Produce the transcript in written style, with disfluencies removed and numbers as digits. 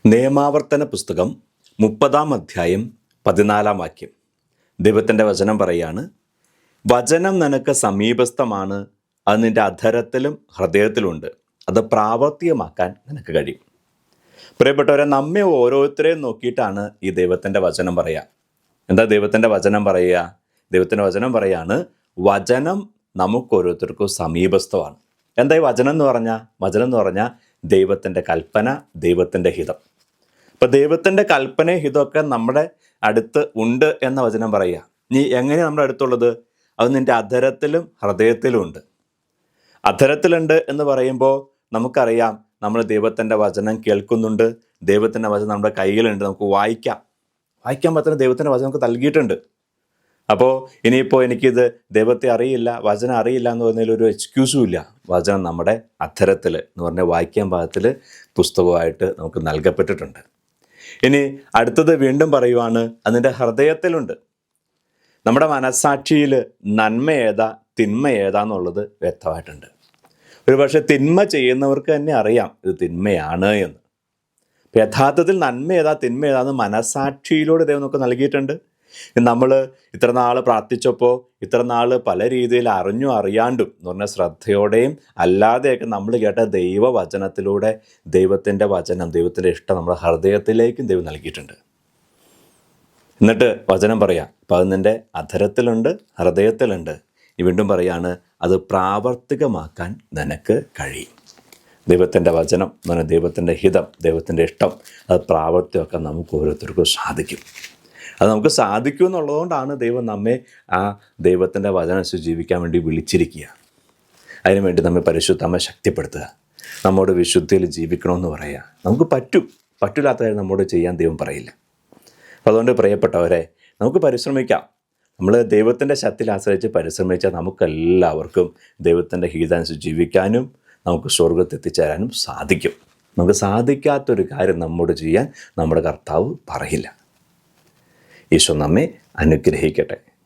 നിയമാവർത്തന പുസ്തകം 30-ാം അധ്യായം 14-ാം വാക്യം. ദൈവത്തിൻ്റെ വചനം പറയാണ്, വചനം നിനക്ക് സമീപസ്ഥമാണ്, അത് നിൻ്റെ അധരത്തിലും ഹൃദയത്തിലുണ്ട്, അത് പ്രാവർത്തികമാക്കാൻ നിനക്ക് കഴിയും. പ്രിയപ്പെട്ടവരെ, നമ്മെ ഓരോരുത്തരെയും നോക്കിയിട്ടാണ് ഈ ദൈവത്തിൻ്റെ വചനം പറയുക. എന്താ ദൈവത്തിൻ്റെ വചനം പറയുക? ദൈവത്തിൻ്റെ വചനം പറയാണ്, വചനം നമുക്കോരോരുത്തർക്കും സമീപസ്ഥമാണ്. എന്താ ഈ വചനം എന്ന് പറഞ്ഞാൽ? വചനം എന്ന് പറഞ്ഞാൽ ദൈവത്തിൻ്റെ കൽപ്പന, ദൈവത്തിൻ്റെ ഹിതം. അപ്പോൾ ദൈവത്തിൻ്റെ കൽപ്പനയും ഹിതമൊക്കെ നമ്മുടെ അടുത്ത് ഉണ്ട് എന്ന വചനം പറയുക. നീ എങ്ങനെയാണ് നമ്മുടെ അടുത്തുള്ളത്? അത് നിൻ്റെ അധരത്തിലും ഹൃദയത്തിലും ഉണ്ട്. അധരത്തിലുണ്ട് എന്ന് പറയുമ്പോൾ നമുക്കറിയാം, നമ്മൾ ദൈവത്തിൻ്റെ വചനം കേൾക്കുന്നുണ്ട്, ദൈവത്തിൻ്റെ വചനം നമ്മുടെ കയ്യിലുണ്ട്, നമുക്ക് വായിക്കാൻ പറ്റുന്ന ദൈവത്തിൻ്റെ വചനം നമുക്ക് നൽകിയിട്ടുണ്ട്. അപ്പോൾ ഇനിയിപ്പോൾ എനിക്കിത് ദൈവത്തെ അറിയില്ല, വചനം അറിയില്ല എന്ന് പറഞ്ഞതിലൊരു എക്സ്ക്യൂസും ഇല്ല. വചനം നമ്മുടെ അധരത്തിൽ എന്ന് പറഞ്ഞാൽ വായിക്കാൻ പാകത്തിൽ പുസ്തകമായിട്ട് നമുക്ക് നൽകപ്പെട്ടിട്ടുണ്ട്. ഇനി അടുത്തത് വീണ്ടും പറയുവാണ്, അതിൻ്റെ ഹൃദയത്തിലുണ്ട്. നമ്മുടെ മനസ്സാക്ഷിയിൽ നന്മ ഏതാ തിന്മ ഏതാന്നുള്ളത് വ്യക്തമായിട്ടുണ്ട്. ഒരു പക്ഷേ തിന്മ ചെയ്യുന്നവർക്ക് തന്നെ അറിയാം ഇത് തിന്മയാണ് എന്ന്. യഥാർത്ഥത്തിൽ നന്മ ഏതാ തിന്മ ഏതാന്ന് മനസ്സാക്ഷിയിലൂടെ ദൈവം നമുക്ക് നൽകിയിട്ടുണ്ട്. നമ്മൾ ഇത്ര നാൾ പ്രാർത്ഥിച്ചപ്പോൾ ഇത്ര നാൾ പല രീതിയിൽ അറിഞ്ഞും അറിയാണ്ടും എന്ന് പറഞ്ഞാൽ ശ്രദ്ധയോടെയും അല്ലാതെയൊക്കെ നമ്മൾ കേട്ട ദൈവവചനത്തിലൂടെ ദൈവത്തിൻ്റെ വചനം, ദൈവത്തിൻ്റെ ഇഷ്ടം നമ്മുടെ ഹൃദയത്തിലേക്കും ദൈവം നൽകിയിട്ടുണ്ട്. എന്നിട്ട് വചനം പറയാം, അപ്പോൾ അത് നിൻ്റെ അധരത്തിലുണ്ട്, ഹൃദയത്തിലുണ്ട്. വീണ്ടും പറയാണ്, അത് പ്രാവർത്തികമാക്കാൻ നിനക്ക് കഴിയും. ദൈവത്തിൻ്റെ വചനം എന്ന് പറഞ്ഞാൽ ദൈവത്തിൻ്റെ ഹിതം, ദൈവത്തിൻ്റെ ഇഷ്ടം, അത് പ്രാവർത്തികമാക്കാൻ നമുക്ക് ഓരോരുത്തർക്കും സാധിക്കും. അത് നമുക്ക് സാധിക്കും എന്നുള്ളതുകൊണ്ടാണ് ദൈവം നമ്മെ ആ ദൈവത്തിൻ്റെ വചനം ജീവിക്കാൻ വേണ്ടി വിളിച്ചിരിക്കുക. അതിനുവേണ്ടി നമ്മെ പരിശുദ്ധമ്മ ശക്തിപ്പെടുത്തുക, നമ്മോട് വിശുദ്ധിയിൽ ജീവിക്കണമെന്ന് പറയുക. നമുക്ക് പറ്റില്ലാത്ത കാര്യം നമ്മോട് ചെയ്യാൻ ദൈവം പറയില്ല. അതുകൊണ്ട് പ്രിയപ്പെട്ടവരെ, നമുക്ക് പരിശ്രമിക്കാം. നമ്മൾ ദൈവത്തിൻ്റെ ശക്തിയിൽ ആശ്രയിച്ച് പരിശ്രമിച്ചാൽ നമുക്കെല്ലാവർക്കും ദൈവത്തിൻ്റെ ഹിതാനുസരിച്ച് ജീവിക്കാനും നമുക്ക് സ്വർഗ്ഗത്തിൽ എത്തിച്ചേരാനും സാധിക്കും. നമുക്ക് സാധിക്കാത്തൊരു കാര്യം നമ്മോട് ചെയ്യാൻ നമ്മുടെ കർത്താവ് പറയില്ല. ഈശോ നമ്മെ അനുഗ്രഹിക്കട്ടെ.